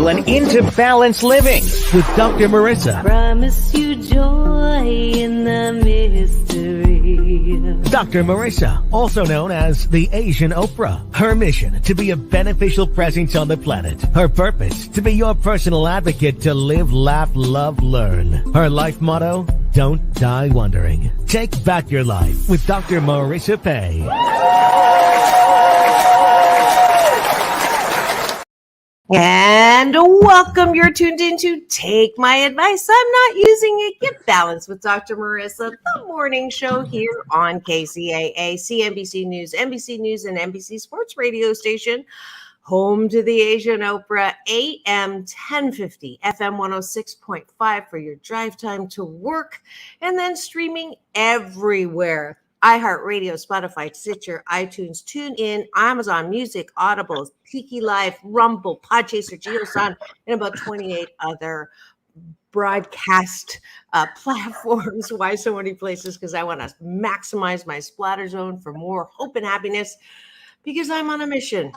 And into balanced living with Dr. Marissa. Promise you joy in the mystery. Dr. Marissa, also known as the Asian Oprah. Her mission, to be a beneficial presence on the planet. Her purpose, to be your personal advocate to live, laugh, love, learn. Her life motto, don't die wondering. Take back your life with Dr. Marissa Pay. And welcome. You're tuned in to Take My Advice. I'm not using it. Get balanced with Dr. Marissa, the morning show here on KCAA, CNBC News, NBC News, and NBC Sports radio station, home to the Asian Oprah, AM 1050, FM 106.5 for your drive time to work, and then streaming everywhere. iHeartRadio, Spotify, Stitcher, iTunes, TuneIn, Amazon Music, Audible, Tiki Live, Rumble, Podchaser, JioSaavn, and about 28 other broadcast platforms. Why so many places? Because I want to maximize my splatter zone for more hope and happiness, because I'm on a mission.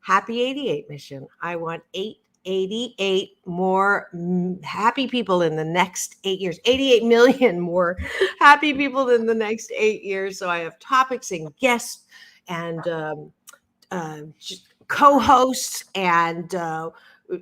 Happy 88 mission. I want 88 more happy people in the next 8 years, 88 million more happy people in the next 8 years. So I have topics and guests and co-hosts and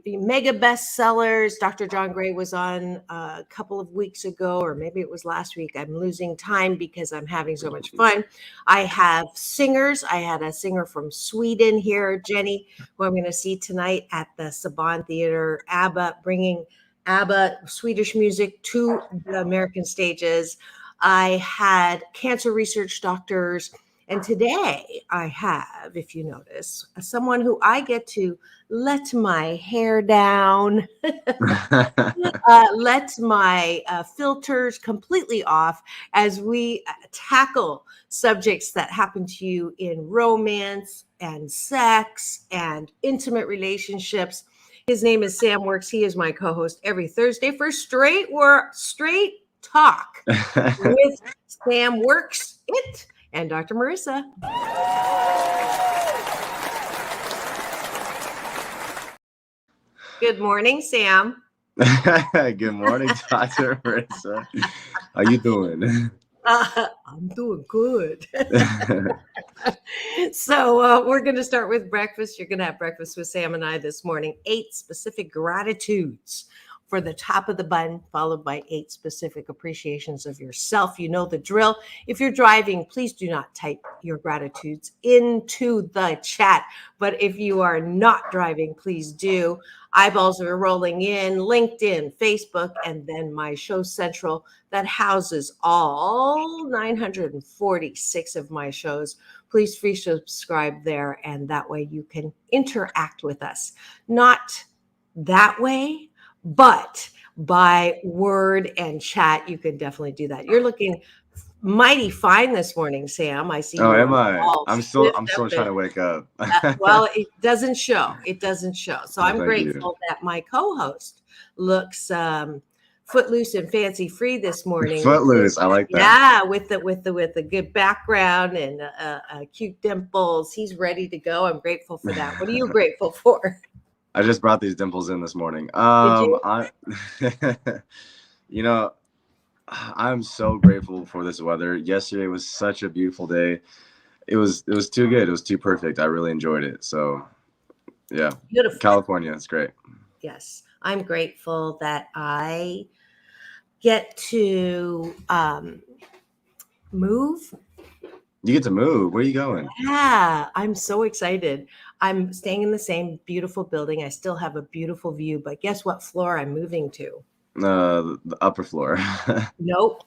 mega bestsellers. Dr. John Gray was on a couple of weeks ago, or maybe it was last week. I'm losing time because I'm having so much fun. I have singers. I had a singer from Sweden here, Jenny, who I'm going to see tonight at the Saban Theater. ABBA, bringing ABBA Swedish music to the American stages. I had cancer research doctors. And today I have, if you notice, someone who I get to let my hair down, let my filters completely off as we tackle subjects that happen to you in romance and sex and intimate relationships. His name is Sam Works. He is my co-host every Thursday for Straight Talk with Sam Works It. And Dr. Marissa. Good morning, Sam. Good morning, Dr. Marissa. How you doing? I'm doing good. So we're going to start with breakfast. You're going to have breakfast with Sam and I this morning. 8 specific gratitudes for the top of the bun, followed by 8 specific appreciations of yourself. You know the drill. If you're driving, please do not type your gratitudes into the chat. But if you are not driving, please do. Eyeballs are rolling in, LinkedIn, Facebook, and then my show central that houses all 946 of my shows. Please free subscribe there, and that way you can interact with us. Not that way, but by word and chat, you can definitely do that. You're looking mighty fine this morning, Sam. I see. Oh, am I? I'm still trying to wake up. Well, it doesn't show. It doesn't show. So I'm grateful that my co-host looks footloose and fancy free this morning. Footloose, I like that. Yeah, with the good background and cute dimples. He's ready to go. I'm grateful for that. What are you grateful for? I just brought these dimples in this morning. I'm so grateful for this weather. Yesterday was such a beautiful day. It was too good. It was too perfect. I really enjoyed it. So, yeah. Beautiful. California, it's great. Yes. I'm grateful that I get to move. You get to move. Where are you going? Yeah, I'm so excited. I'm staying in the same beautiful building. I still have a beautiful view, but guess what floor I'm moving to? The upper floor. Nope.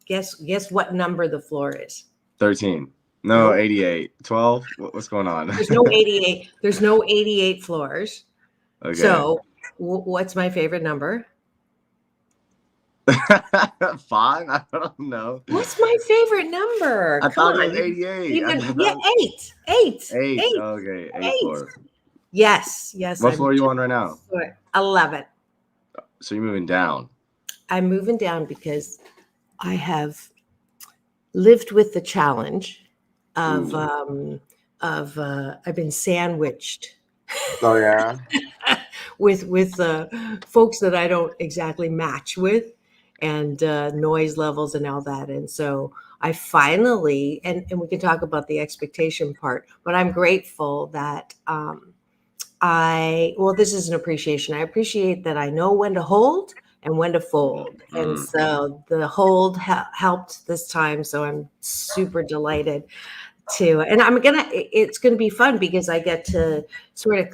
Guess what number the floor is? 13. No, 88. 12. What's going on? There's no 88. There's no 88 floors. Okay. So what's my favorite number? 5? I don't know. What's my favorite number? I thought it was 88. Yeah, 8. 8. 8. 8. Okay, 8 floors. Yes. What floor are you on right now? 11. So you're moving down. I'm moving down because I have lived with the challenge of I've been sandwiched. Oh yeah. with folks that I don't exactly match with, and noise levels and all that. And so I finally, and we can talk about the expectation part, but I'm grateful that this is an appreciation. I appreciate that I know when to hold and when to fold. And so the hold helped this time. So I'm super delighted to, and it's going to be fun because I get to sort of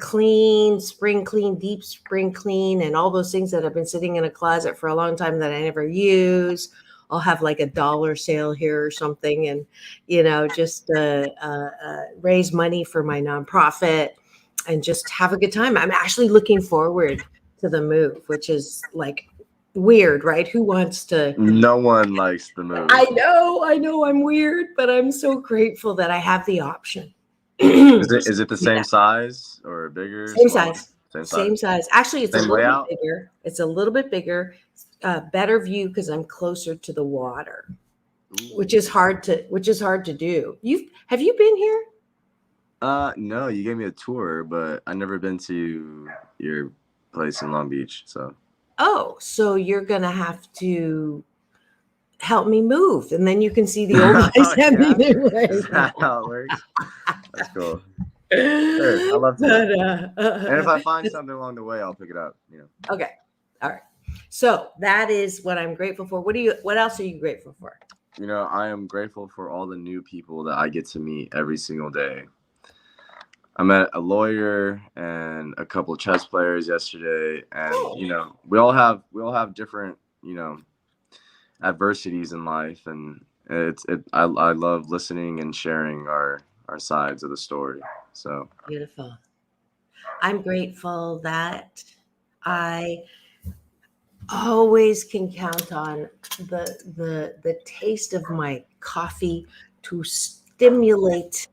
spring clean, deep spring clean, and all those things that have been sitting in a closet for a long time that I never use. I'll have like a dollar sale here or something, and, just raise money for my nonprofit and just have a good time. I'm actually looking forward to the move, which is like weird, right? Who wants to? No one likes the move. I know I'm weird, but I'm so grateful that I have the option. Is it the same size or bigger? Same size. Same size. Actually, it's a little bit bigger. It's a little bit bigger. Better view because I'm closer to the water, which is hard to do. Have you been here? No, you gave me a tour, but I've never been to your place in Long Beach. So you're gonna have to help me move, and then you can see the old place. Is that how it works? That's cool. Sure, I love that. And if I find something along the way, I'll pick it up. Okay. All right. So that is what I'm grateful for. What else are you grateful for? I am grateful for all the new people that I get to meet every single day. I met a lawyer and a couple of chess players yesterday, and we all have different adversities in life, and I love listening and sharing our sides of the story. So beautiful. I'm grateful that I always can count on the taste of my coffee to stimulate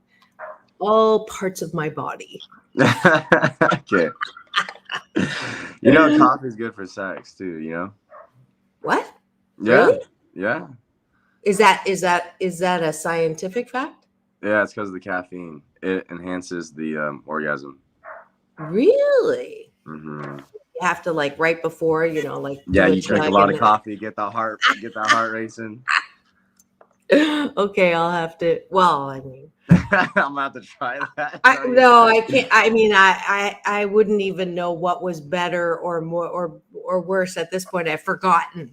all parts of my body. Okay. Coffee is good for sex too, What? Yeah. Really? Yeah. Is that a scientific fact? Yeah, it's because of the caffeine. It enhances the orgasm. Really? Mm-hmm. You have to right before, you drink a lot of coffee, get that heart racing. Okay, I'll have to. Well, I mean, I'm gonna have to try that. I can't. I mean, I wouldn't even know what was better or more or worse at this point. I've forgotten.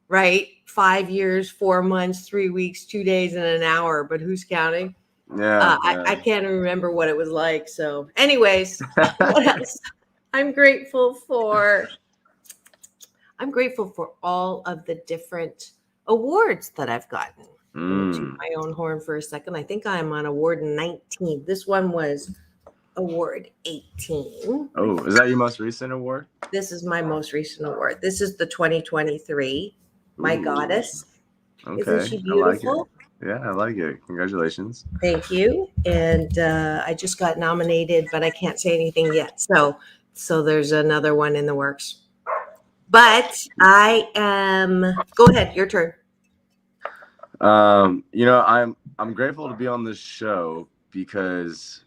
Right? 5 years, 4 months, 3 weeks, 2 days, and an hour. But who's counting? Yeah. I can't remember what it was like. So, anyways, what else? I'm grateful for all of the different awards that I've gotten. To my own horn for a second. I think I'm on award 19. This one was award 18. Oh, is that your most recent award? This is my most recent award. This is the 2023 My Goddess. Okay. Isn't she beautiful? I like it. Yeah, I like it. Congratulations. Thank you. And I just got nominated, but I can't say anything yet. So there's another one in the works. But I am. Go ahead. Your turn. I'm grateful to be on this show because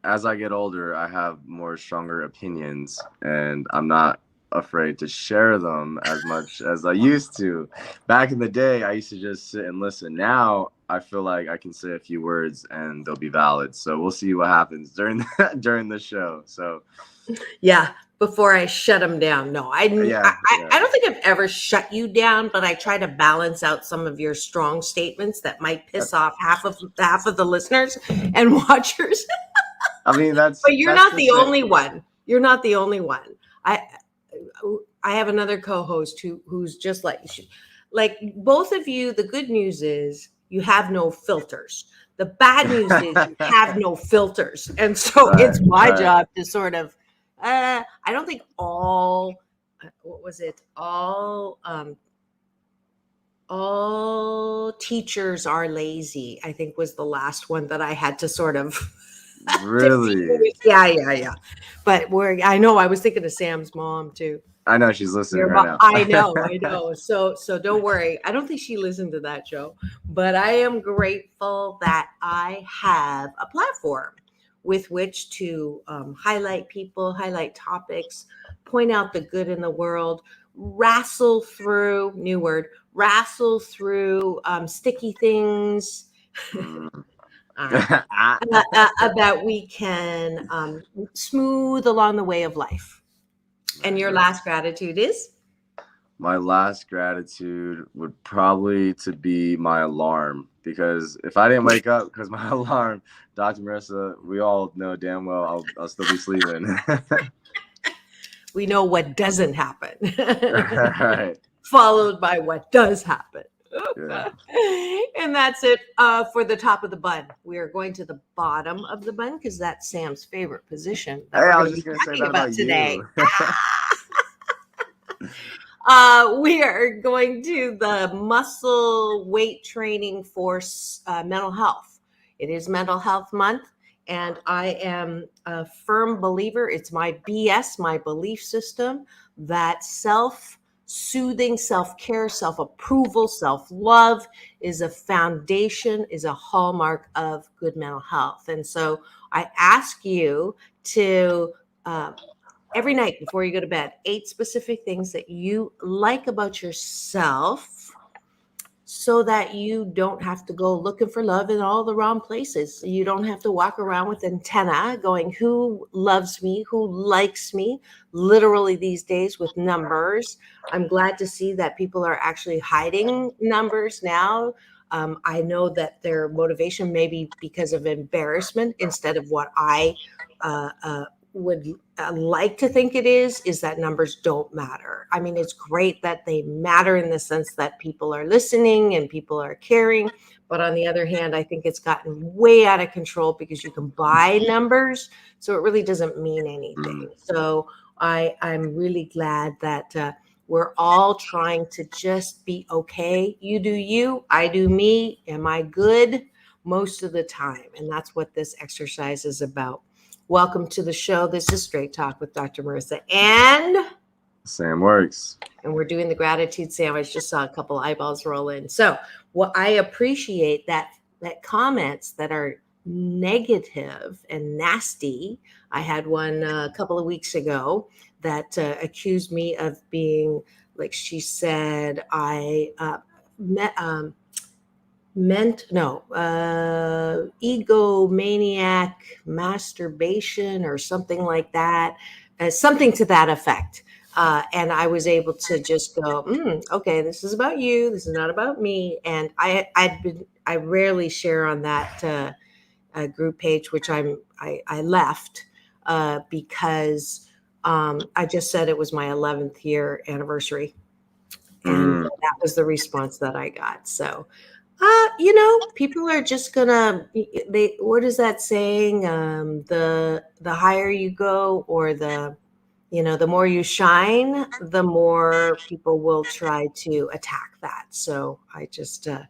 as I get older, I have more stronger opinions, and I'm not afraid to share them as much as I used to. Back in the day, I used to just sit and listen. Now I feel like I can say a few words and they'll be valid. So we'll see what happens during the show. So yeah, before I shut them down. No, I don't think I've ever shut you down, but I try to balance out some of your strong statements that might piss off half of the listeners and watchers. I mean, but you're not the only one. You're not the only one. I have another co-host who's just like both of you. The good news is you have no filters. The bad news is you have no filters. And so it's my job to sort of, I don't think all teachers are lazy, I think was the last one that I had to sort of. Really? Yeah. But I know I was thinking of Sam's mom too. I know she's listening right now. I know. So don't worry. I don't think she listened to that show, but I am grateful that I have a platform with which to highlight people, highlight topics, point out the good in the world, wrestle through, new word, wrestle through sticky things that we can smooth along the way of life. And your last gratitude is? My last gratitude would probably to be my alarm, because if I didn't wake up because my alarm, Dr. Marissa, we all know damn well I'll still be sleeping. We know what doesn't happen. Right. Followed by what does happen. Yeah. And that's it for the top of the bun. We are going to the bottom of the bun because that's Sam's favorite position that we're going to be talking about today. We are going to the muscle weight training for mental health. It is Mental Health Month, and I am a firm believer. It's my BS, my belief system, that self-soothing, self-care, self-approval, self-love is a foundation, is a hallmark of good mental health. And so I ask you to every night before you go to bed, 8 specific things that you like about yourself so that you don't have to go looking for love in all the wrong places. You don't have to walk around with antenna going, who loves me? Who likes me? Literally these days with numbers. I'm glad to see that people are actually hiding numbers now. I know that their motivation may be because of embarrassment instead of what I would like to think it is that numbers don't matter. I mean, it's great that they matter in the sense that people are listening and people are caring. But on the other hand, I think it's gotten way out of control because you can buy numbers. So it really doesn't mean anything. So I'm really glad that we're all trying to just be okay. You do you, I do me. Am I good? Most of the time. And that's what this exercise is about. Welcome to the show. This is Straight Talk with Dr. Marissa and Sam Works. And we're doing the gratitude sandwich. Just saw a couple eyeballs roll in. So what I appreciate that comments that are negative and nasty. I had one a couple of weeks ago that accused me of being, like she said, egomaniac masturbation or something like that, something to that effect. And I was able to just go, okay, this is about you. This is not about me. And I rarely share on that group page, which I left because I just said it was my 11th year anniversary. And that was the response that I got. So, people are just gonna, what is that saying? The higher you go, or the more you shine, the more people will try to attack that. So I just, I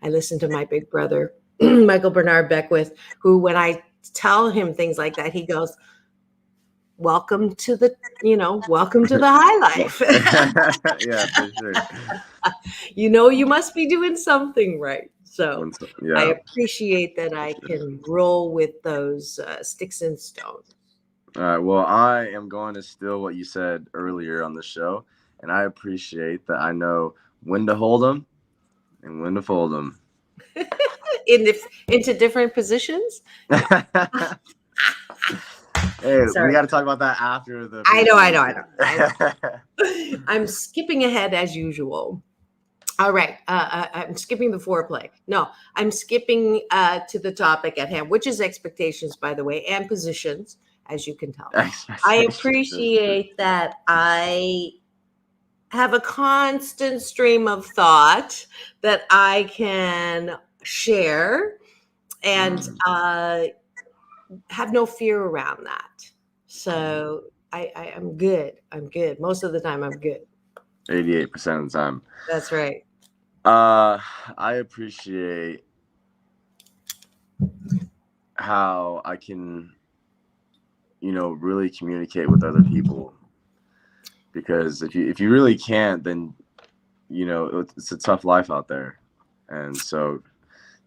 listen to my big brother, Michael Bernard Beckwith, who, when I tell him things like that, he goes, welcome to the high life. Yeah, for sure. You must be doing something right. So yeah. I appreciate that I can roll with those sticks and stones. All right. Well, I am going to steal what you said earlier on the show, and I appreciate that I know when to hold them and when to fold them. Into different positions. Hey, we got to talk about that after the. I know. I'm skipping ahead as usual. All right. I'm skipping the foreplay. No, I'm skipping to the topic at hand, which is expectations, by the way, and positions, as you can tell. I appreciate that I have a constant stream of thought that I can share and have no fear around that. So I'm good. I'm good. Most of the time, I'm good. 88% of the time. That's right. I appreciate how I can, really communicate with other people. Because if you really can't, then, it's a tough life out there. And so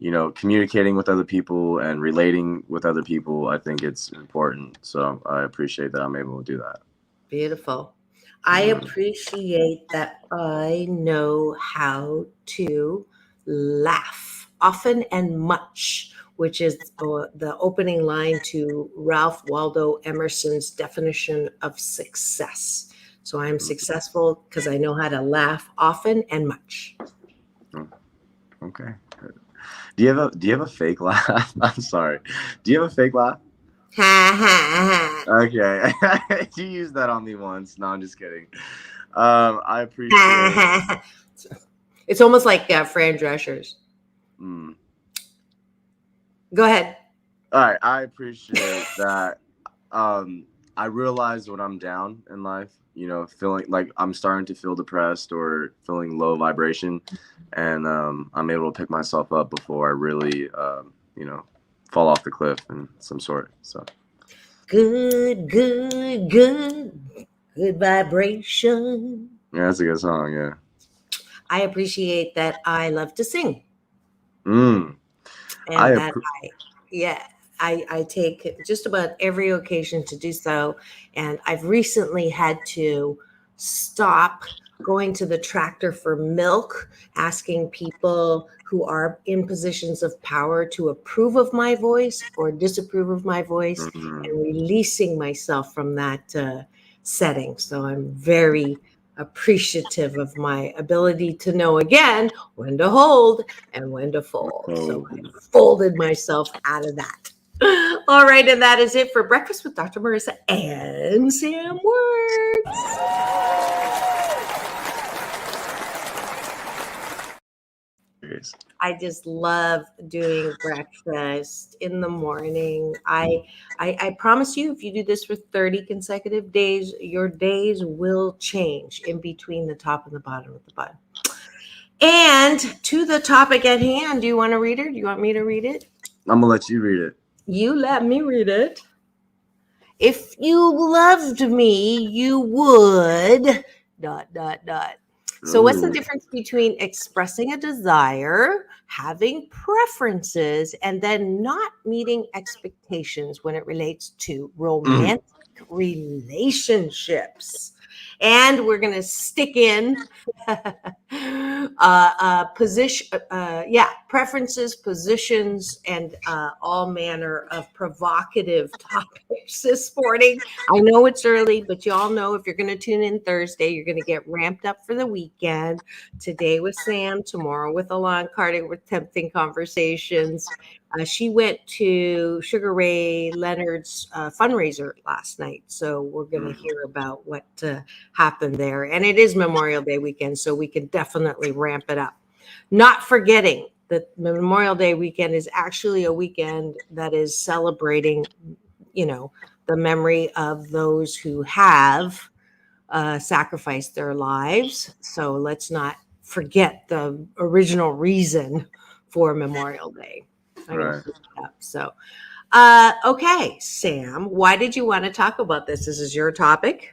communicating with other people and relating with other people, I think it's important. So I appreciate that I'm able to do that. Beautiful. I appreciate that I know how to laugh often and much, which is the opening line to Ralph Waldo Emerson's definition of success. So I'm successful because I know how to laugh often and much. Okay. Do you have a fake laugh? I'm sorry. Do you have a fake laugh? Ha ha ha. Okay. You used that on me once. No, I'm just kidding. I appreciate. It's almost like Fran Drescher's. Go ahead. All right. I appreciate that. I realize when I'm down in life, feeling like I'm starting to feel depressed or feeling low vibration, and I'm able to pick myself up before I really, fall off the cliff in some sort. So good vibration. yeah, that's a good song. Yeah. I appreciate that I love to sing. And I take just about every occasion to do so. And I've recently had to stop going to the tractor for milk, asking people who are in positions of power to approve of my voice or disapprove of my voice, and releasing myself from that setting. So I'm very appreciative of my ability to know again when to hold and when to fold. So I folded myself out of that. All right, and that is it for Breakfast with Dr. Marissa and Sam Works. I just love doing breakfast in the morning. I promise you, if you do this for 30 consecutive days, your days will change in between the top and the bottom of the bun. And to the topic at hand, do you want to read it? Do you want me to read it? I'm going to let you read it. You let me read it. If you loved me, you would... ... So what's the difference between expressing a desire, having preferences, and then not meeting expectations when it relates to romantic relationships? And we're going to stick in preferences, positions, and all manner of provocative topics this morning. I know it's early, but you all know if you're going to tune in Thursday, you're going to get ramped up for the weekend. Today with Sam, tomorrow with Alon Carter with Tempting Conversations. She went to Sugar Ray Leonard's fundraiser last night, so we're going to hear about what happened there. And it is Memorial Day weekend, so we can definitely ramp it up. Not forgetting that Memorial Day weekend is actually a weekend that is celebrating, the memory of those who have sacrificed their lives. So let's not forget the original reason for Memorial Day. Right. So, okay, Sam, why did you want to talk about this? This is your topic.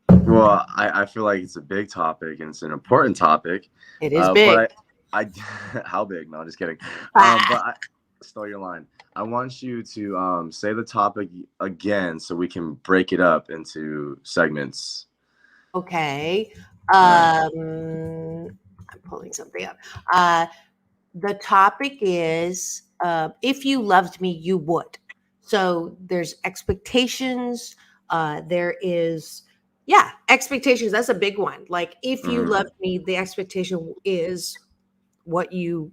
Well, I feel like it's a big topic and it's an important topic. It is big. But how big? No, just kidding. But I stole your line. I want you to say the topic again so we can break it up into segments. Okay. I'm pulling something up. The topic is, if you loved me, you would. So there's expectations. There is, expectations. That's a big one. Like, if you loved me, the expectation is what you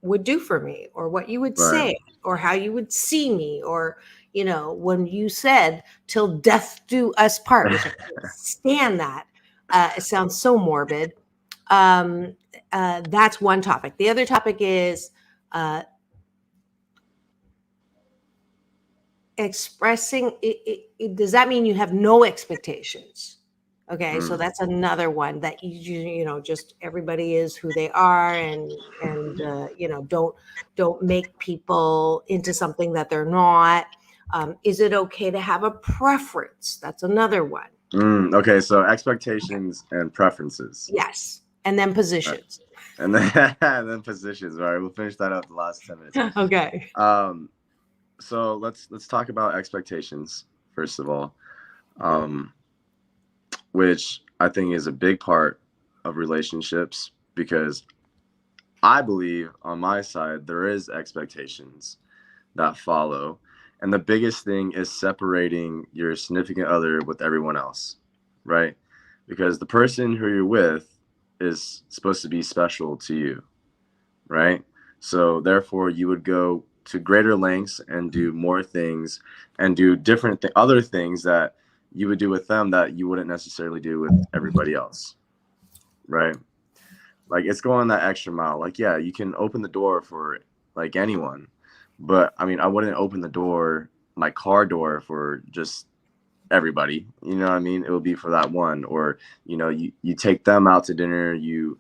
would do for me, or what you would say, or how you would see me, or, when you said, till death do us part, which I can't stand that. It sounds so morbid. That's one topic. The other topic is expressing it. Does that mean you have no expectations? Okay, so that's another one that just everybody is who they are, and don't make people into something that they're not. Is it okay to have a preference? That's another one. Okay, so expectations and preferences. Yes, and then positions. and then and then positions. All right, we'll finish that up the last 10 minutes. Okay. So let's talk about expectations first of all, which I think is a big part of relationships, because I believe on my side there is expectations that follow, and the biggest thing is separating your significant other with everyone else, right? Because the person who you're with is supposed to be special to you, right? So therefore, you would go to greater lengths and do more things and do different other things that you would do with them that you wouldn't necessarily do with everybody else, right? Like, it's going that extra mile. Like, yeah, you can open the door for like anyone, but I mean, I wouldn't open the door, my car door, for just everybody. You know what I mean? It would be for that one. Or, you take them out to dinner, you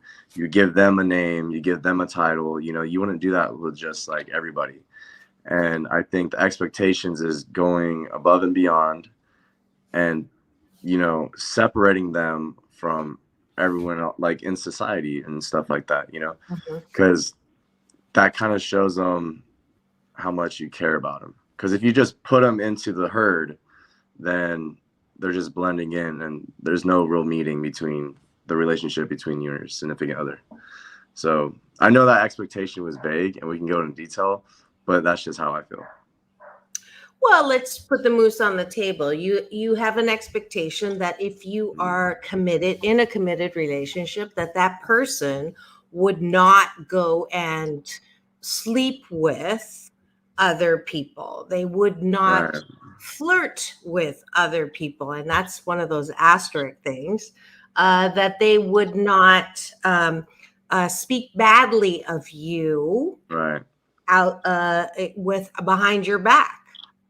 give them a name, you give them a title. You wouldn't do that with just like everybody. And I think the expectations is going above and beyond, and separating them from everyone else, like in society and stuff like that, because that kind of shows them how much you care about them. Because if you just put them into the herd, then they're just blending in, and there's no real meeting between the relationship between you and your significant other. So I know that expectation was vague, and we can go into detail, but that's just how I feel. Well, let's put the moose on the table. You have an expectation that if you are committed in a committed relationship, that person would not go and sleep with other people. They would not Right. flirt with other people, and that's one of those asterisk things. That they would not speak badly of you Right. out with behind your back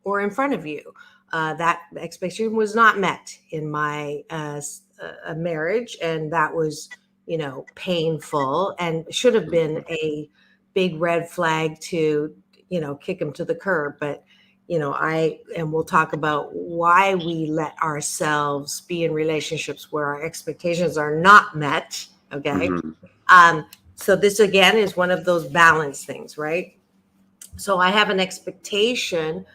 or in front of you. That expectation was not met in my marriage, and that was, painful, and should have been a big red flag to, kick him to the curb. But we'll talk about why we let ourselves be in relationships where our expectations are not met. Okay. So this again is one of those balance things, right? So I have an expectation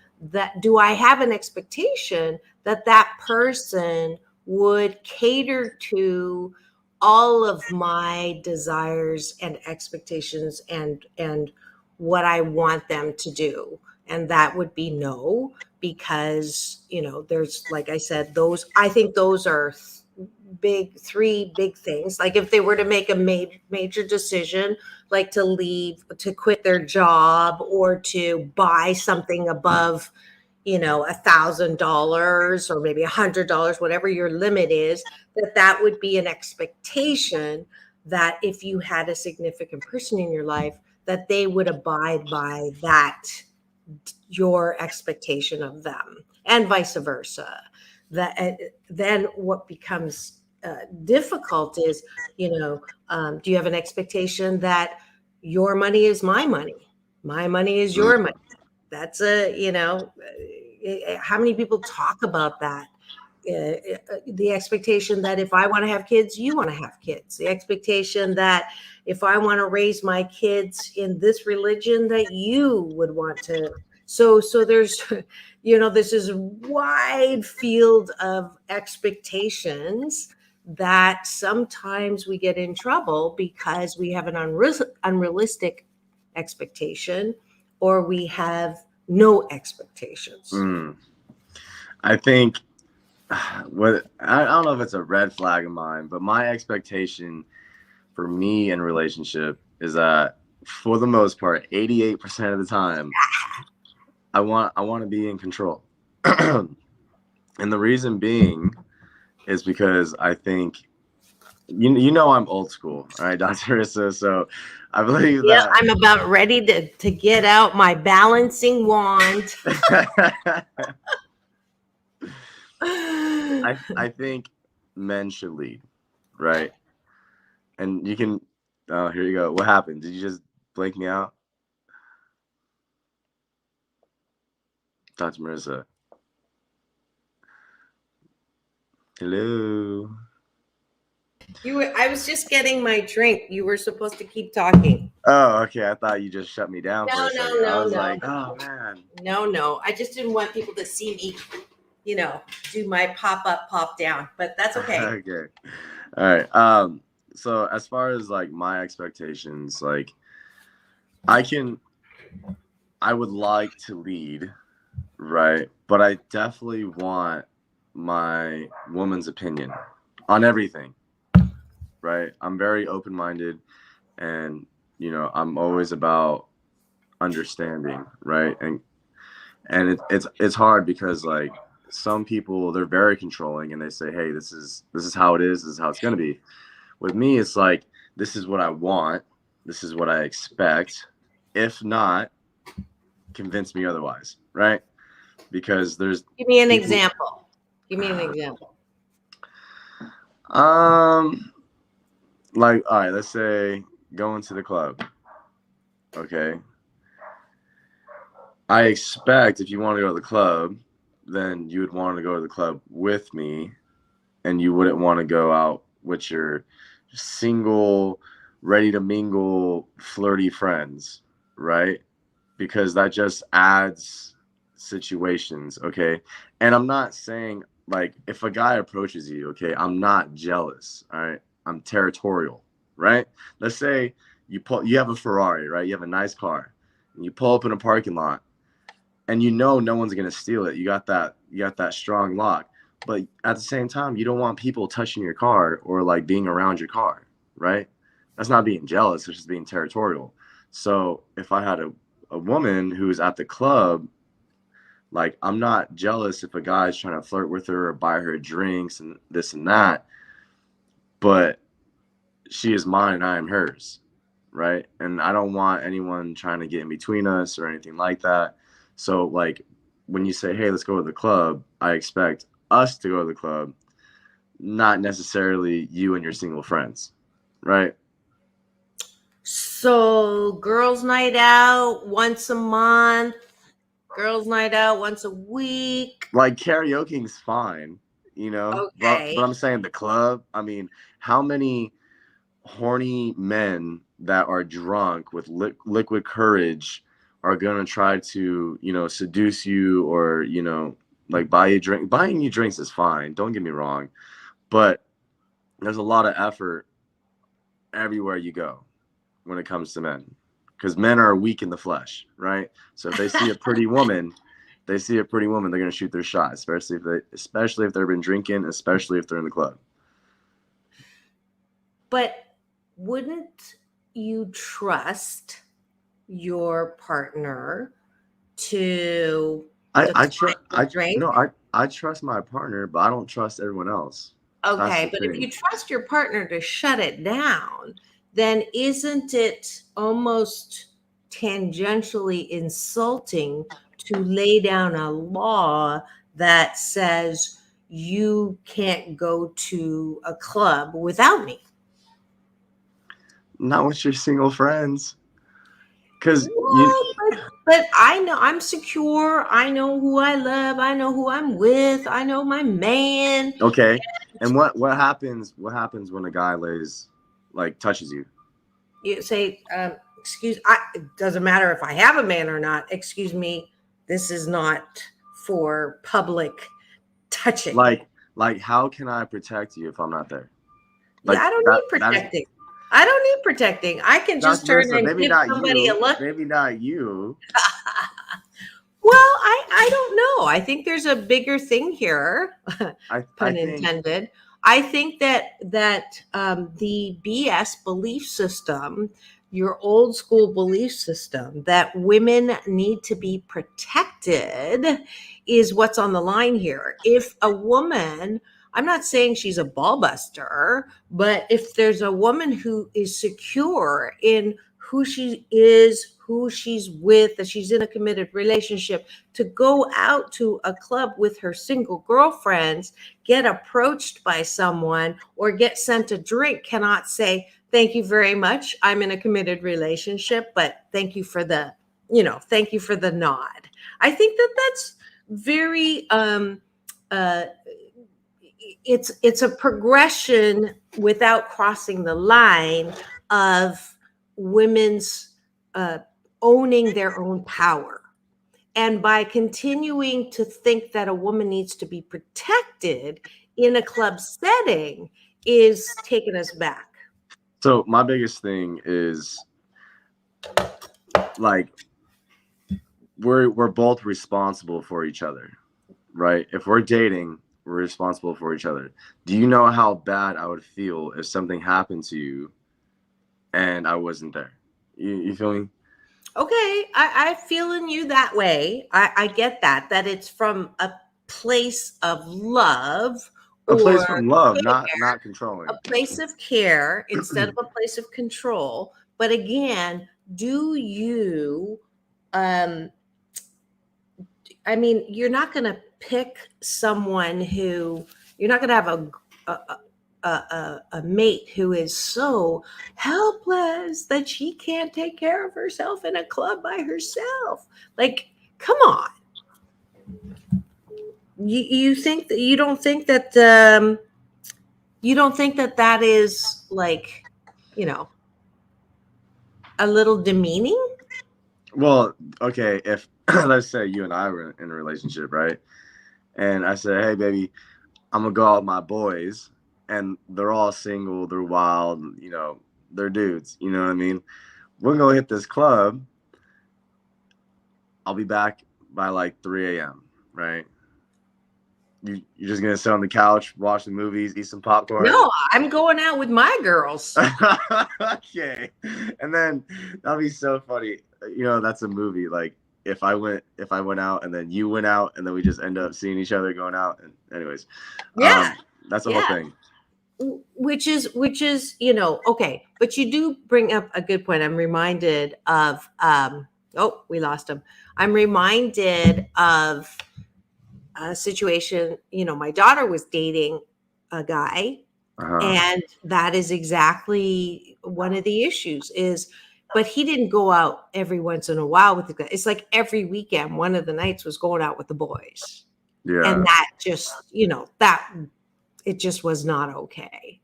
do I have an expectation that person would cater to all of my desires and expectations and what I want them to do? And that would be no, because, there's, like I said, I think those are three big things. Like if they were to make a major decision, like to quit their job or to buy something above, $1,000 or maybe $100, whatever your limit is, that would be an expectation that if you had a significant person in your life, that they would abide by that, your expectation of them, and vice versa. That then what becomes difficult is, do you have an expectation that your money is my money is your money? That's how many people talk about that? The expectation that if I want to have kids, you want to have kids. The expectation that if I want to raise my kids in this religion, that you would want to. So there's, this is a wide field of expectations that sometimes we get in trouble because we have an unrealistic expectation, or we have no expectations. I think I don't know if it's a red flag of mine, but my expectation for me in relationship is that for the most part, 88% of the time, I want to be in control. And the reason being is because I think I'm old school, all right, Dr. Marissa. So I believe that I'm about ready to get out my balancing wand. I think men should lead, right? And you can, oh, here you go. What happened? Did you just blink me out? Dr. Marissa. Hello. I was just getting my drink. You were supposed to keep talking. Oh, okay. I thought you just shut me down for No, a no, second. I no, was no. like, oh man. No. I just didn't want people to see me, do my pop up, pop down. But that's okay. Okay. All right. So as far as like my expectations, like I would like to lead, right? But I definitely want my woman's opinion on everything, right? I'm very open-minded, and I'm always about understanding, right? And it's hard because like some people, they're very controlling and they say, hey, this is how it is, this is how it's going to be. With me, it's like, this is what I want, this is what I expect. If not, convince me otherwise, right? Because there's Give me an people, example. Give me an example. like, all right, let's say going to the club. Okay, I expect if you want to go to the club, then you would want to go to the club with me, and you wouldn't want to go out with your single, ready to mingle, flirty friends, right? Because that just adds situations, okay? And I'm not saying, like, if a guy approaches you, okay, I'm not jealous, all right? I'm territorial, right? Let's say you have a Ferrari, right? You have a nice car, and you pull up in a parking lot, and no one's gonna steal it. You got that strong lock. But at the same time, you don't want people touching your car or like being around your car, right? That's not being jealous, it's just being territorial. So if I had a woman who's at the club, like, I'm not jealous if a guy's trying to flirt with her or buy her drinks and this and that, but she is mine and I am hers, right? And I don't want anyone trying to get in between us or anything like that. So like when you say, hey, let's go to the club, I expect us to go to the club, not necessarily you and your single friends, right? So, girls' night out once a month, girls' night out once a week. Like karaoke's fine, but Okay. I'm saying the club, I mean, how many horny men that are drunk with liquid courage are going to try to, seduce you or, like buy you drink. Buying you drinks is fine, don't get me wrong, but there's a lot of effort everywhere you go when it comes to men, because men are weak in the flesh, right? So if they see a pretty woman, they're going to shoot their shot, especially if they've been drinking, especially if they're in the club. But wouldn't you trust your partner to I drink? trust my partner, but I don't trust everyone else. Okay, but if you trust your partner to shut it down, then isn't it almost tangentially insulting to lay down a law that says you can't go to a club without me? Not with your single friends. Because but I know I'm secure. I know who I love. I know who I'm with. I know my man. Okay. And what happens when a guy touches you? You say, it doesn't matter if I have a man or not. Excuse me, this is not for public touching. Like how can I protect you if I'm not there? Like, I don't need protecting. I don't need protecting. I can just turn and give somebody a look. Maybe not you. Well, I don't know. I think there's a bigger thing here, pun intended. I think that the BS belief system, your old school belief system that women need to be protected, is what's on the line here. If a woman, I'm not saying she's a ball buster, but if there's a woman who is secure in who she is, who she's with, that she's in a committed relationship, to go out to a club with her single girlfriends, get approached by someone or get sent a drink, cannot say, thank you very much, I'm in a committed relationship, but thank you for the nod. I think that that's very it's a progression without crossing the line of women's owning their own power. And by continuing to think that a woman needs to be protected in a club setting is taking us back. So my biggest thing is like we're both responsible for each other, right? If we're dating, we're responsible for each other. Do you know how bad I would feel if something happened to you and I wasn't there? You feel me? Okay, I feel in you that way. I get that it's from a place of love A place or from love, care, not controlling. a place of care instead of a place of control. But again, do you I mean, you're not going to pick someone who you're not going to have a mate who is so helpless that she can't take care of herself in a club by herself. Like, come on. You think that you don't think that that is like, a little demeaning? Well, okay, if let's say you and I were in a relationship, right? And I said, hey, baby, I'm going to go out with my boys, and they're all single, they're wild, they're dudes, you know what I mean? We're going to go hit this club. I'll be back by like 3 a.m., right? You're just going to sit on the couch, watch the movies, eat some popcorn? No, I'm going out with my girls. Okay. And then that'll be so funny. That's a movie. Like, if I went out and then you went out and then we just end up seeing each other going out. And anyways, that's the whole thing. Which is, okay. But you do bring up a good point. I'm reminded of, we lost him. I'm reminded of a situation, my daughter was dating a guy, and that is exactly one of the issues but he didn't go out every once in a while with the guy. It's like every weekend, one of the nights was going out with the boys. Yeah. And that just, it just was not okay.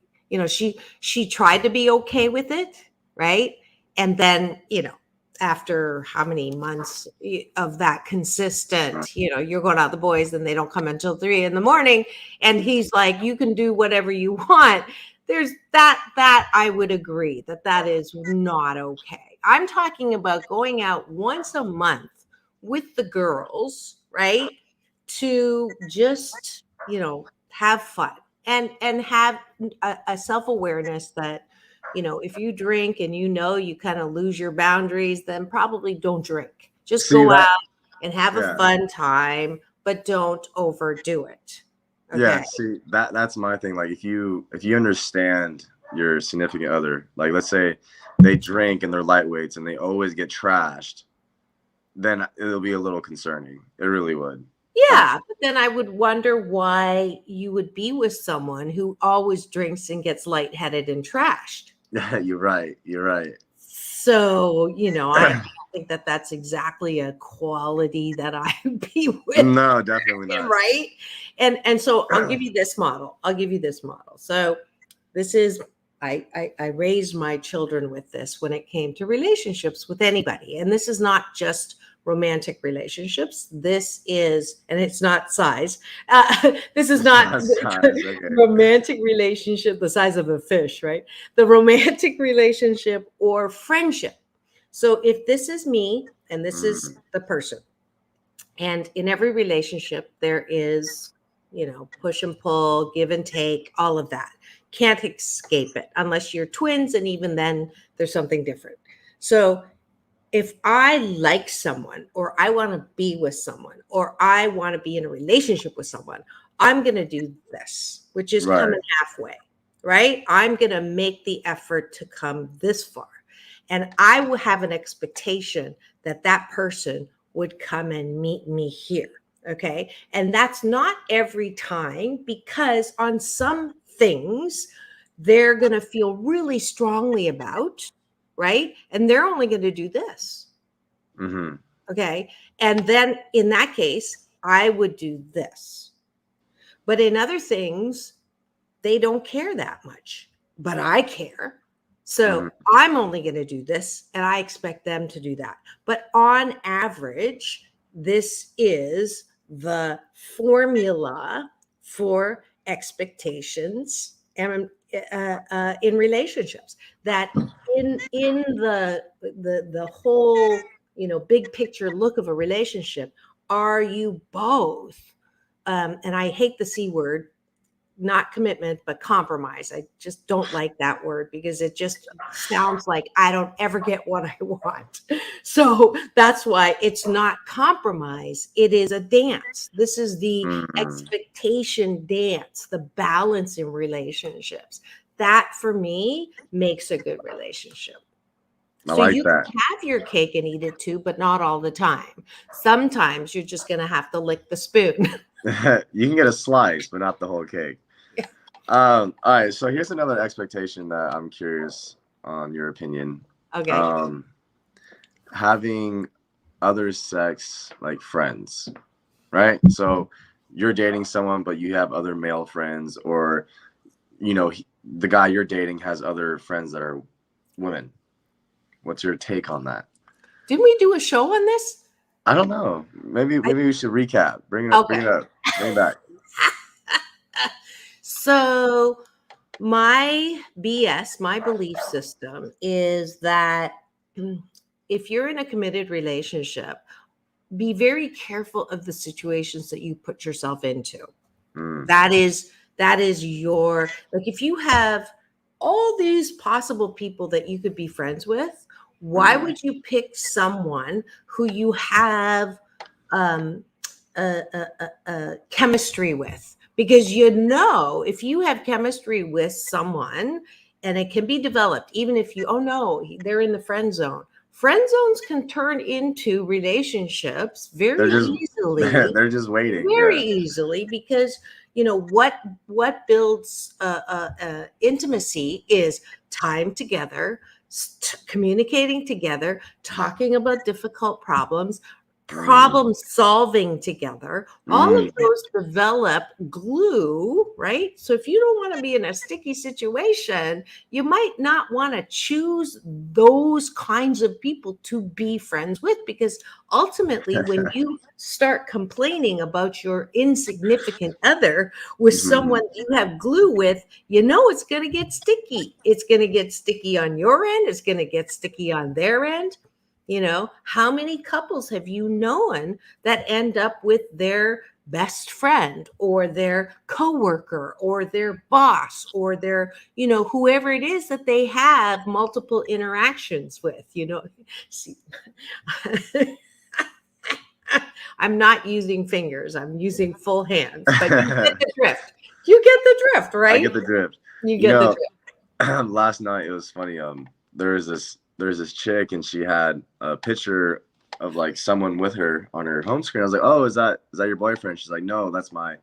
She tried to be okay with it. Right. And then, after how many months of that consistent, you're going out with the boys and they don't come until 3 a.m. And he's like, you can do whatever you want. There's that I would agree that is not okay. I'm talking about going out once a month with the girls, right? To just, have fun and have a self-awareness that, if you drink and you kind of lose your boundaries, then probably don't drink. Just go out and have a fun time, but don't overdo it. Okay. Yeah, see, that's my thing. Like, if you understand your significant other, like, let's say they drink and they're lightweights and they always get trashed, then it'll be a little concerning. It really would. Yeah, but then I would wonder why you would be with someone who always drinks and gets lightheaded and trashed. Yeah, you're right. So, I don't think that that's exactly a quality that I would be with. No, definitely not. Right. And so I'll give you this model. So this is, I raised my children with this when it came to relationships with anybody. And this is not just romantic relationships. This is, and it's not size. This is not okay. Romantic relationship, the size of a fish, right? The romantic relationship or friendship. So if this is me and this is the person, and in every relationship, there is, push and pull, give and take, all of that. Can't escape it unless you're twins. And even then there's something different. So if I like someone, or I want to be with someone, or I want to be in a relationship with someone, I'm going to do this, which is coming halfway, right? I'm going to make the effort to come this far. And I will have an expectation that that person would come and meet me here. Okay. And that's not every time, because on some things they're going to feel really strongly about, right? And they're only going to do this. Okay. And then in that case, I would do this. But in other things, they don't care that much. But I care. So I'm only going to do this, and I expect them to do that. But on average, this is the formula for expectations and in relationships. That in the whole, big picture look of a relationship, are you both? And I hate the C word, not commitment, but compromise. I just don't like that word because it just sounds like I don't ever get what I want. So that's why it's not compromise. It is a dance. This is the expectation dance, the balance in relationships. That for me makes a good relationship. I So like you that. can have your cake and eat it too, but not all the time. Sometimes you're just going to have to lick the spoon. You can get a slice, but not the whole cake. All right, so here's another expectation that I'm curious on your opinion. Okay. Having other sex like friends, right? So you're dating someone, but you have other male friends, or the guy you're dating has other friends that are women. What's your take on that? Didn't we do a show on this? I don't know. Maybe we should recap. Bring it up. Okay. Bring it up. Bring it back. So my BS, my belief system is that if you're in a committed relationship, be very careful of the situations that you put yourself into. That is your, like, if you have all these possible people that you could be friends with, why would you pick someone who you have chemistry with? Because if you have chemistry with someone and it can be developed, even if you, oh no, they're in the friend zone. Friend zones can turn into relationships very easily. They're just waiting. Very easily, because what builds intimacy is time together, communicating together, talking about difficult problems, problem solving together. All of those develop glue, right? So if you don't want to be in a sticky situation, you might not want to choose those kinds of people to be friends with, because ultimately when you start complaining about your insignificant other with someone you have glue with, it's going to get sticky. It's going to get sticky on your end. It's going to get sticky on their end. How many couples have you known that end up with their best friend or their coworker or their boss or their, whoever it is that they have multiple interactions with, See, I'm not using fingers. I'm using full hands, but you get the drift. You get the drift, right? I get the drift. You get the drift. Last night it was funny. There's this chick, and she had a picture of like someone with her on her home screen. I was like, "Oh, is that your boyfriend?" She's like, "No, that's my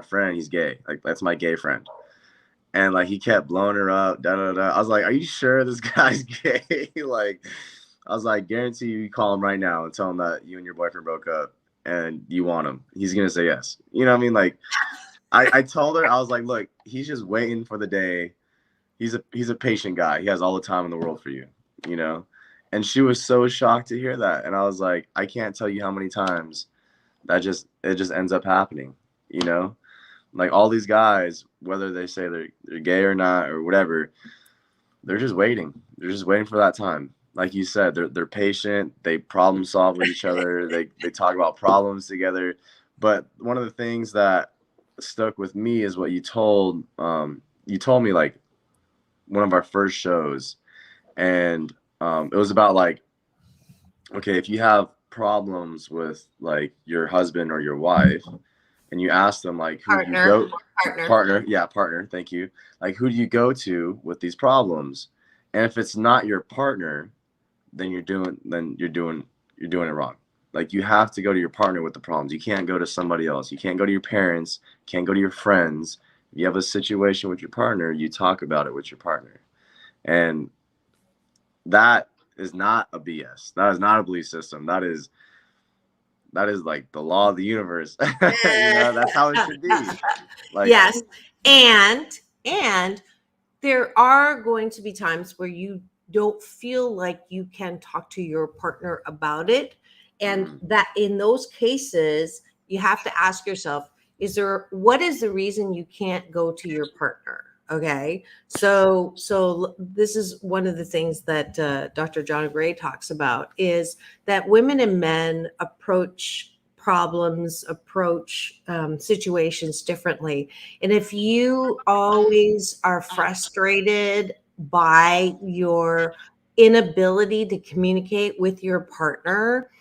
friend. He's gay. Like, that's my gay friend." And like he kept blowing her up. Da da da. I was like, "Are you sure this guy's gay?" Like, I was like, "Guarantee you call him right now and tell him that you and your boyfriend broke up and you want him. He's gonna say yes." You know what I mean? Like, I told her, I was like, "Look, he's just waiting for the day. He's a patient guy. He has all the time in the world for you." And she was so shocked to hear that. And I was like, I can't tell you how many times it just ends up happening. Like all these guys, whether they say they're gay or not or whatever, they're just waiting. They're just waiting for that time. Like you said, they're patient. They problem solve with each other. They talk about problems together. But one of the things that stuck with me is what you told me like one of our first shows. And it was about like, okay, if you have problems with like your husband or your wife, and you ask them like, who do you go? Partner. Thank you. Like, who do you go to with these problems? And if it's not your partner, then you're doing it wrong. Like, you have to go to your partner with the problems. You can't go to somebody else. You can't go to your parents. You can't go to your friends. If you have a situation with your partner, you talk about it with your partner. And that is not a BS. That is not a belief system. That is that is like the law of the universe. That's how it should be. Like, yes. And there are going to be times where you don't feel like you can talk to your partner about it. And that in those cases, you have to ask yourself, what is the reason you can't go to your partner? Okay. So this is one of the things that Dr. John Gray talks about, is that women and men approach situations differently. And if you always are frustrated by your inability to communicate with your partner,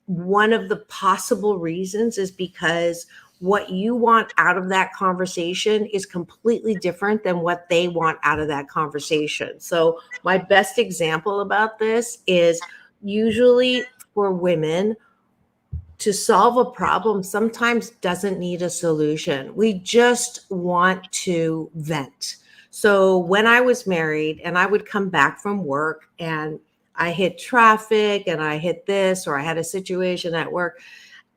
one of the possible reasons is because what you want out of that conversation is completely different than what they want out of that conversation. So my best example about this is, usually for women, to solve a problem sometimes doesn't need a solution. We just want to vent. So when I was married and I would come back from work and I hit traffic and I hit this, or I had a situation at work,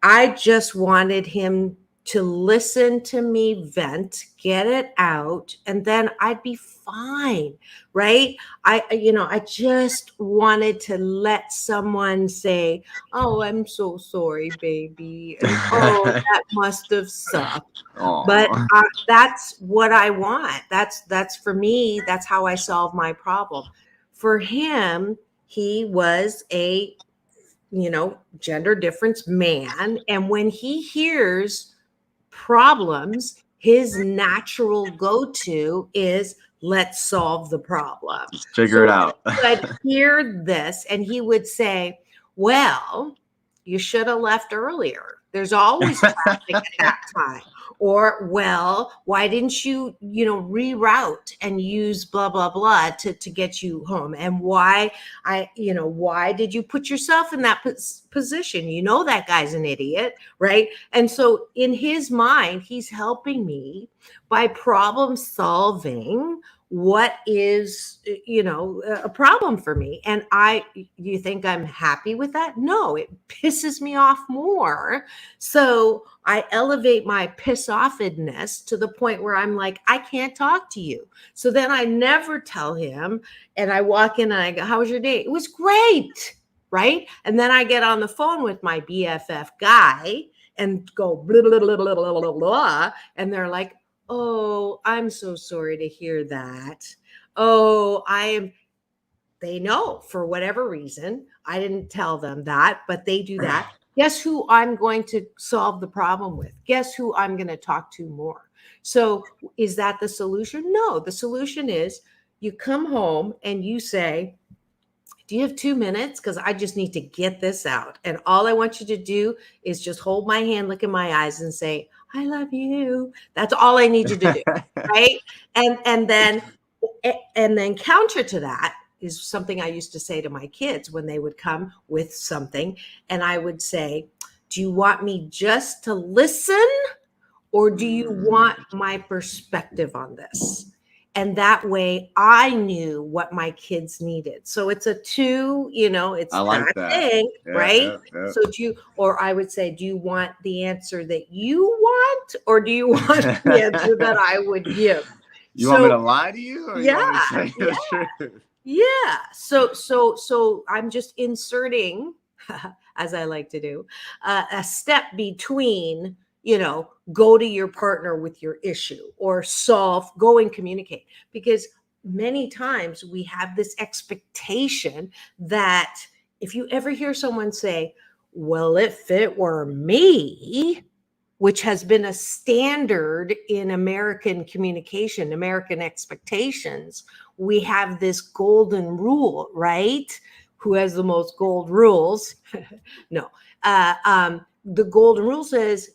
I just wanted him to listen to me vent, get it out, and then I'd be fine, right? I just wanted to let someone say, "Oh, I'm so sorry, baby," and "Oh, that must have sucked." But that's what I want. That's for me. That's how I solve my problem. For him, he was a gender difference man, and when he hears problems, his natural go-to is, let's solve the problem. Just figure it out. He would hear this and he would say, well, you should have left earlier. There's always traffic at that time. Or, well, why didn't you, reroute and use blah, blah, blah to get you home? And why did you put yourself in that position? That guy's an idiot, right? And so in his mind, he's helping me by problem solving what is, a problem for me. And you think I'm happy with that? No, it pisses me off more. So I elevate my piss offedness to the point where I'm like, I can't talk to you. So then I never tell him, and I walk in and I go, how was your day? It was great. Right. And then I get on the phone with my BFF guy and go blah, blah, blah, blah, blah, blah, blah. And they're like, oh, I'm so sorry to hear that. Oh, they know, for whatever reason, I didn't tell them that, but they do that. Guess who I'm going to solve the problem with? Guess who I'm going to talk to more? So is that the solution? No, the solution is you come home and you say, do you have 2 minutes? Because I just need to get this out. And all I want you to do is just hold my hand, look in my eyes and say, I love you. That's all I need you to do. Right. And then counter to that is something I used to say to my kids when they would come with something. And I would say, do you want me just to listen, or do you want my perspective on this? And that way I knew what my kids needed. So it's a two, it's I like that thing, yeah, right? Yeah. So or I would say, do you want the answer that you want, or do you want the answer that I would give? You want me to lie to you? Or yeah. You want me to say the truth? Yeah. So I'm just inserting, as I like to do, a step between, go to your partner with your issue, or go and communicate. Because many times we have this expectation that if you ever hear someone say, well, if it were me, which has been a standard in American communication, American expectations, we have this golden rule, right? Who has the most gold rules? No. The golden rule says,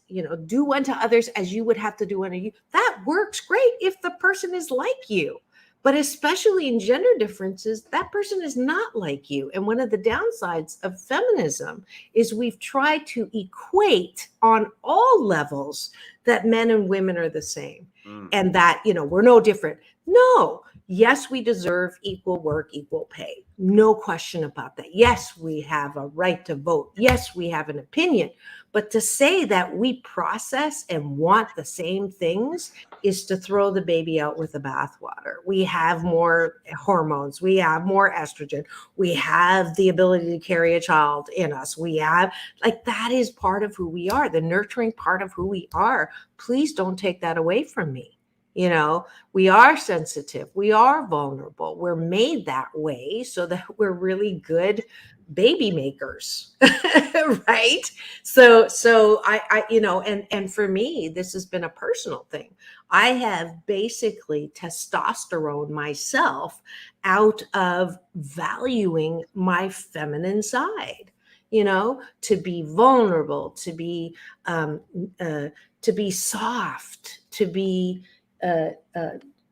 do unto others as you would have to do unto you. That works great if the person is like you. But especially in gender differences, that person is not like you. And one of the downsides of feminism is we've tried to equate on all levels that men and women are the same. And that, we're no different. No. Yes, we deserve equal work, equal pay. No question about that. Yes, we have a right to vote. Yes, we have an opinion. But to say that we process and want the same things is to throw the baby out with the bathwater. We have more hormones. We have more estrogen. We have the ability to carry a child in us. We have, like, that is part of who we are, the nurturing part of who we are. Please don't take that away from me. You know, we are sensitive. We are vulnerable. We're made that way so that we're really good baby makers. Right. So and for me, this has been a personal thing. I have basically testosterone myself out of valuing my feminine side, to be vulnerable, um, to be soft, to be uh, uh,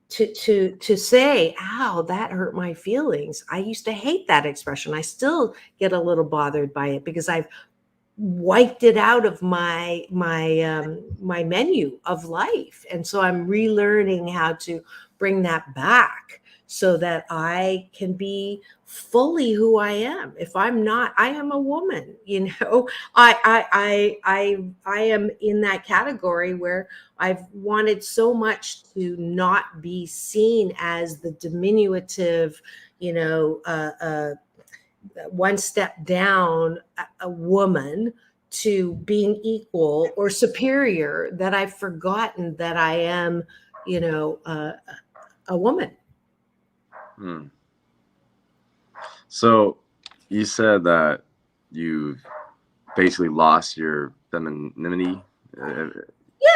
to say, "Ow, that hurt my feelings." I used to hate that expression. I still get a little bothered by it because I've wiped it out of my menu of life, and so I'm relearning how to bring that back so that I can be fully who I am. If I'm not, I am a woman. I am in that category where I've wanted so much to not be seen as the diminutive, one step down a woman to being equal or superior, that I've forgotten that I am, a woman. So you said that you've basically lost your femininity.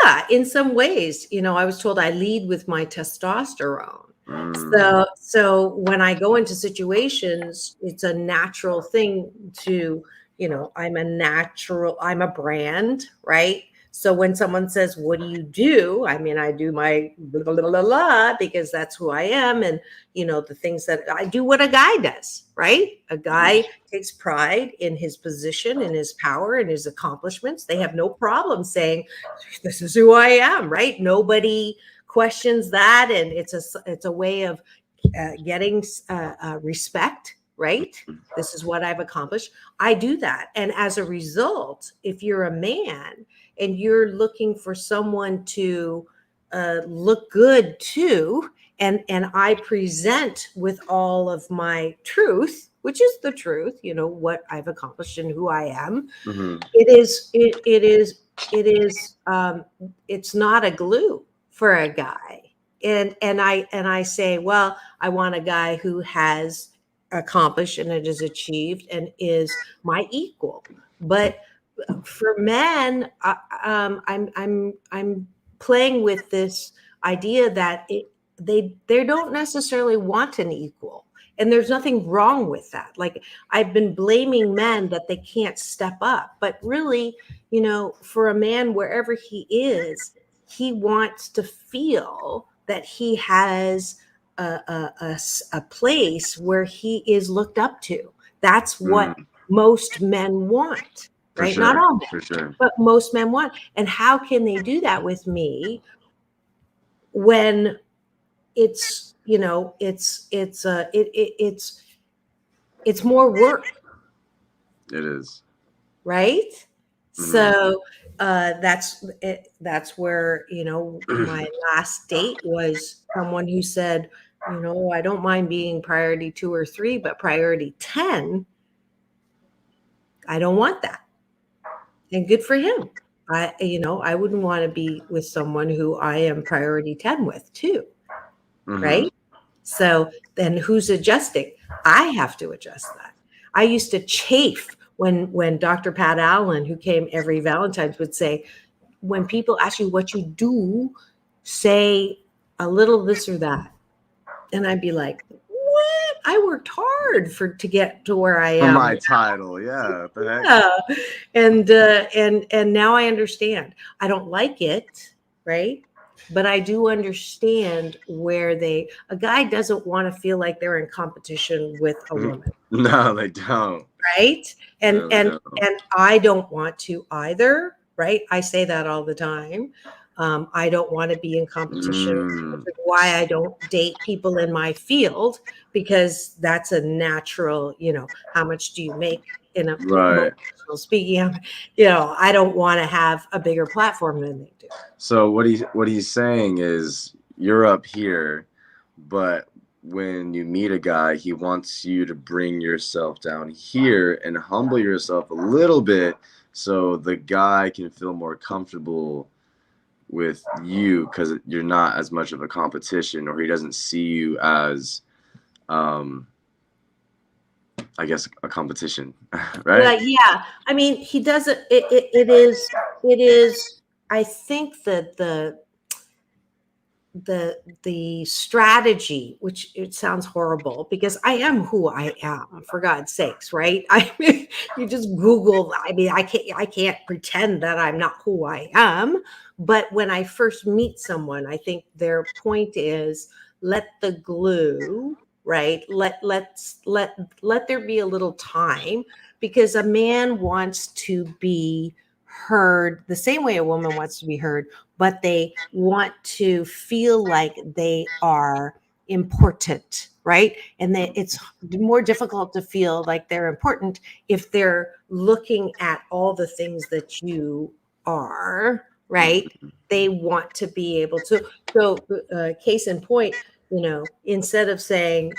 Yeah, in some ways, I was told I lead with my testosterone. So when I go into situations, it's a natural thing to, I'm a brand, right? So when someone says, "What do you do?" I mean, I do my blah, blah, blah, blah, blah, because that's who I am. And, the things that I do, what a guy does, right? A guy takes pride in his position, in his power, in his accomplishments. They have no problem saying, "This is who I am," right? Nobody questions that. And it's a way of getting respect, right? This is what I've accomplished. I do that. And as a result, if you're a man and you're looking for someone to look good too, and I present with all of my truth, which is the truth, what I've accomplished and who I am, it's not a glue for a guy. And I say, well, I want a guy who has accomplished and it is achieved and is my equal. But for men, I'm playing with this idea that they don't necessarily want an equal, and there's nothing wrong with that. Like, I've been blaming men that they can't step up, but really, for a man, wherever he is, he wants to feel that he has a place where he is looked up to. That's what most men want. Right? Sure, not all men, for sure. but most men want. And how can they do that with me when it's it's more work? It is. Right? So that's where, my last date was someone who said, "I don't mind being priority 2 or 3, but priority 10, I don't want that." And good for him. I wouldn't want to be with someone who I am priority 10 with too. Right? So then who's adjusting? I have to adjust that. I used to chafe when Dr. Pat Allen, who came every Valentine's, would say, when people ask you what you do, say a little this or that. And I'd be like, what? I worked hard to get to where I am. For my title, yeah. Yeah. And now I understand. I don't like it, right? But I do understand where a guy doesn't want to feel like they're in competition with a woman. No, they don't. Right? And No, they don't. I don't want to either, right? I say that all the time. I don't want to be in competition, which is why I don't date people in my field, because that's a natural, how much do you make in a Right. motivational speaking? I don't want to have a bigger platform than they do. So what he's saying is, you're up here, but when you meet a guy, he wants you to bring yourself down here and humble yourself a little bit so the guy can feel more comfortable with you, because you're not as much of a competition, or he doesn't see you as I guess a competition, right? Yeah. I mean, he doesn't. It is. I think that the strategy, which it sounds horrible because I am who I am, for God's sakes, right? I mean, you just Google. I mean, I can't pretend that I'm not who I am. But when I first meet someone, I think their point is, let the glue, right? Let there be a little time, because a man wants to be heard the same way a woman wants to be heard, but they want to feel like they are important, right? And that it's more difficult to feel like they're important if they're looking at all the things that you are, right? They want to be able to. So, case in point, instead of saying,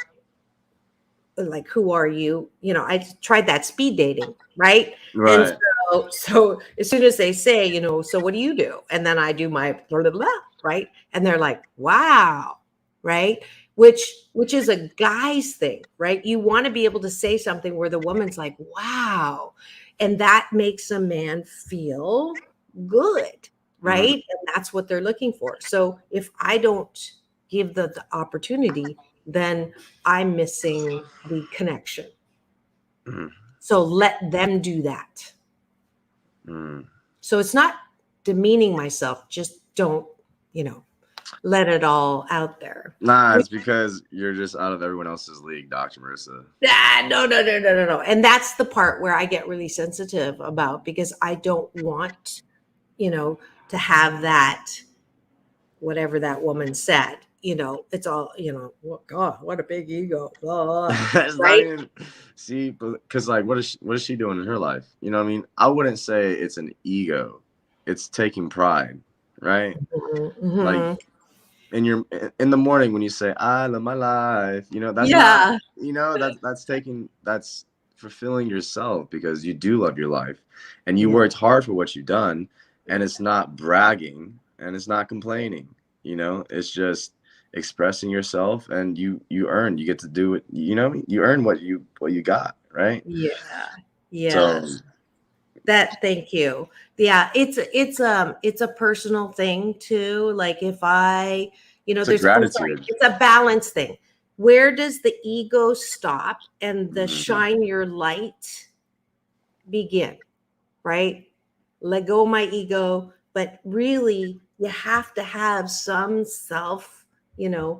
like, who are you? I tried that speed dating, right? Right. And so as soon as they say, so what do you do? And then I do my blah, blah, blah, right? And they're like, wow, right? Which is a guy's thing, right? You want to be able to say something where the woman's like, wow. And that makes a man feel good, right? And that's what they're looking for. So if I don't give the opportunity, then I'm missing the connection. So let them do that. So it's not demeaning myself. Just don't, let it all out there. Nah, it's because you're just out of everyone else's league, Dr. Marissa. No. And that's the part where I get really sensitive about, because I don't want, to have that, whatever that woman said. It's all, God, what a big ego. Blah, right? See, because like, what is she doing in her life? You know what I mean? I wouldn't say it's an ego. It's taking pride, right? Mm-hmm. Like in the morning when you say, I love my life, that's not, that's fulfilling yourself, because you do love your life and you worked hard for what you've done, and it's not bragging and it's not complaining, it's just expressing yourself, and you get to do it, you earn what you got, right? So thank you. Yeah, it's a personal thing too. Like, if I, there's gratitude. It's a balance thing. Where does the ego stop and the shine your light begin, right? Let go of my ego, but really you have to have some self, a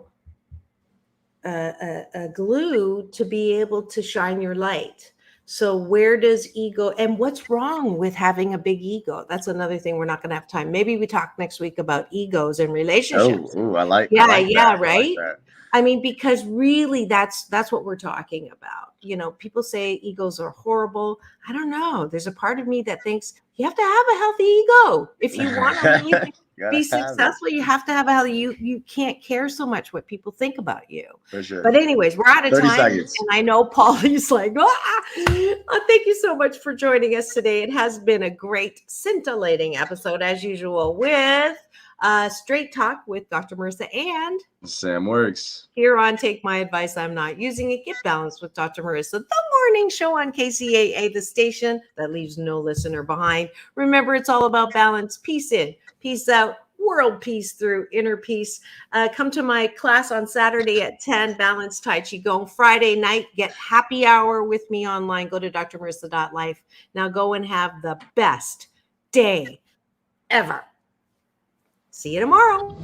glue to be able to shine your light. So where does ego, and what's wrong with having a big ego? That's another thing. We're not going to have time. Maybe we talk next week about egos and relationships. I like that. Right? I like that. I mean, because really that's what we're talking about. People say egos are horrible. I don't know. There's a part of me that thinks you have to have a healthy ego. If you want to really be successful, you have to have a healthy, you can't care so much what people think about you. For sure. But anyways, we're out of 30 time. seconds. And I know Paulie's like, thank you so much for joining us today. It has been a great, scintillating episode as usual with Straight Talk with Dr. Marissa and Sam Works. Here on Take My Advice, I'm Not Using It. Get Balanced with Dr. Marissa, the morning show on KCAA, the station that leaves no listener behind. Remember, it's all about balance. Peace in, peace out, world peace through, inner peace. Come to my class on Saturday at 10, Balance Tai Chi Gong. Friday night, get happy hour with me online. Go to drmarissa.life. Now go and have the best day ever. See you tomorrow.